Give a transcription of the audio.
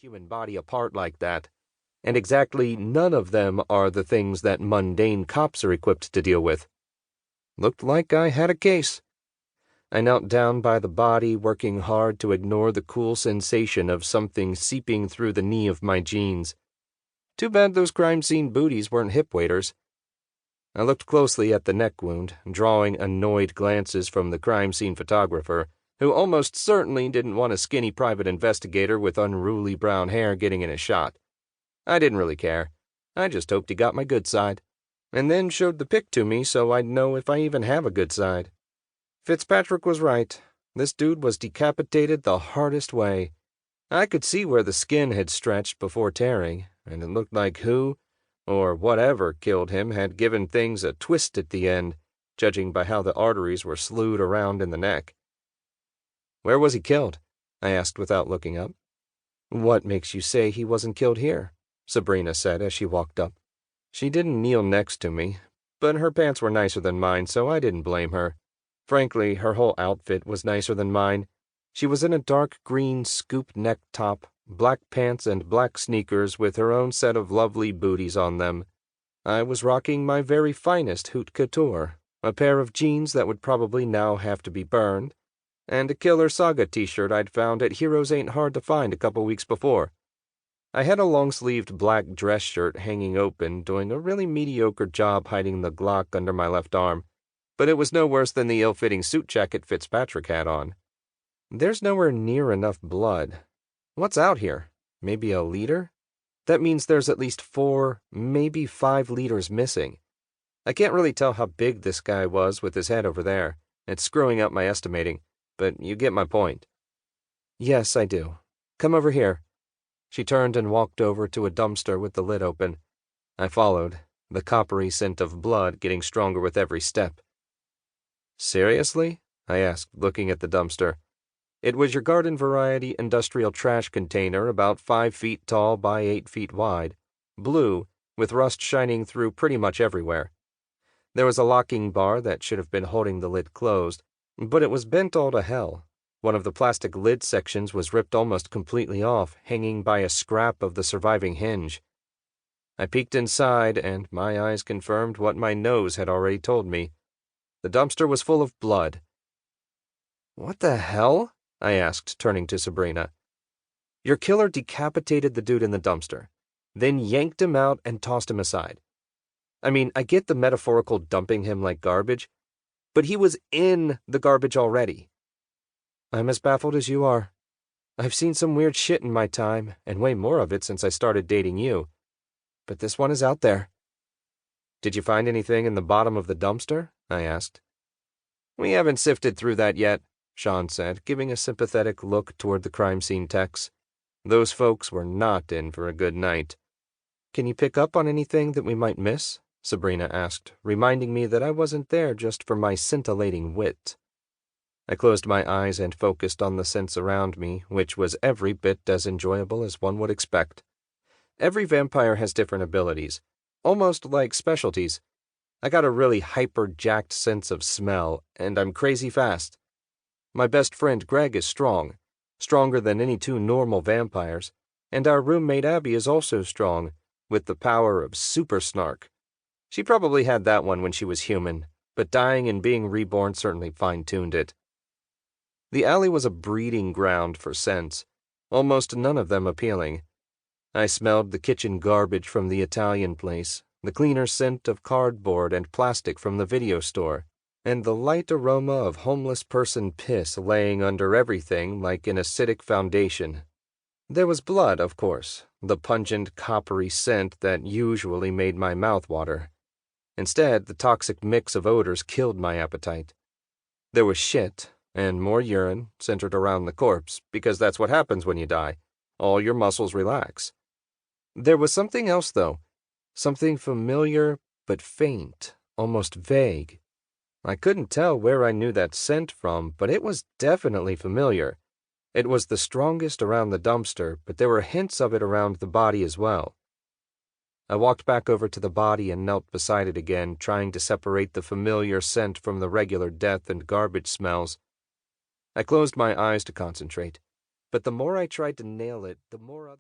human body apart like that, and exactly none of them are the things that mundane cops are equipped to deal with. Looked like I had a case. I knelt down by the body, working hard to ignore the cool sensation of something seeping through the knee of my jeans. Too bad those crime scene booties weren't hip waders. I looked closely at the neck wound, drawing annoyed glances from the crime scene photographer, who almost certainly didn't want a skinny private investigator with unruly brown hair getting in a shot. I didn't really care. I just hoped he got my good side, and then showed the pic to me so I'd know if I even have a good side. Fitzpatrick was right. This dude was decapitated the hardest way. I could see where the skin had stretched before tearing, and it looked like who, or whatever killed him, had given things a twist at the end, judging by how the arteries were slewed around in the neck. "Where was he killed?" I asked without looking up. "What makes you say he wasn't killed here?" Sabrina said as she walked up. She didn't kneel next to me, but her pants were nicer than mine, so I didn't blame her. Frankly, her whole outfit was nicer than mine. She was in a dark green scoop neck top, black pants, and black sneakers with her own set of lovely booties on them. I was rocking my very finest haute couture, a pair of jeans that would probably now have to be burned, and a Killer Saga t-shirt I'd found at Heroes Ain't Hard to Find a couple weeks before. I had a long-sleeved black dress shirt hanging open, doing a really mediocre job hiding the Glock under my left arm, but it was no worse than the ill-fitting suit jacket Fitzpatrick had on. There's nowhere near enough blood. What's out here? Maybe a liter? That means there's at least 4, maybe 5 liters missing. I can't really tell how big this guy was with his head over there. It's screwing up my estimating, but you get my point. "Yes, I do. Come over here." She turned and walked over to a dumpster with the lid open. I followed, the coppery scent of blood getting stronger with every step. "Seriously?" I asked, looking at the dumpster. It was your garden variety industrial trash container, about 5 feet tall by 8 feet wide, blue, with rust shining through pretty much everywhere. There was a locking bar that should have been holding the lid closed, but it was bent all to hell. One of the plastic lid sections was ripped almost completely off, hanging by a scrap of the surviving hinge. I peeked inside, and my eyes confirmed what my nose had already told me. The dumpster was full of blood. "What the hell?" I asked, turning to Sabrina. "Your killer decapitated the dude in the dumpster, then yanked him out and tossed him aside. I mean, I get the metaphorical dumping him like garbage, but he was in the garbage already." "I'm as baffled as you are. I've seen some weird shit in my time, and way more of it since I started dating you. But this one is out there." "Did you find anything in the bottom of the dumpster?" I asked. "We haven't sifted through that yet," Sean said, giving a sympathetic look toward the crime scene techs. Those folks were not in for a good night. "Can you pick up on anything that we might miss?" Sabrina asked, reminding me that I wasn't there just for my scintillating wit. I closed my eyes and focused on the sense around me, which was every bit as enjoyable as one would expect. Every vampire has different abilities, almost like specialties. I got a really hyper-jacked sense of smell, and I'm crazy fast. My best friend Greg is strong, stronger than any 2 normal vampires, and our roommate Abby is also strong, with the power of super snark. She probably had that one when she was human, but dying and being reborn certainly fine-tuned it. The alley was a breeding ground for scents, almost none of them appealing. I smelled the kitchen garbage from the Italian place, the cleaner scent of cardboard and plastic from the video store, and the light aroma of homeless person piss laying under everything like an acidic foundation. There was blood, of course, the pungent, coppery scent that usually made my mouth water. Instead, the toxic mix of odors killed my appetite. There was shit, and more urine, centered around the corpse, because that's what happens when you die. All your muscles relax. There was something else, though. Something familiar, but faint, almost vague. I couldn't tell where I knew that scent from, but it was definitely familiar. It was the strongest around the dumpster, but there were hints of it around the body as well. I walked back over to the body and knelt beside it again, trying to separate the familiar scent from the regular death and garbage smells. I closed my eyes to concentrate, but the more I tried to nail it, the more others...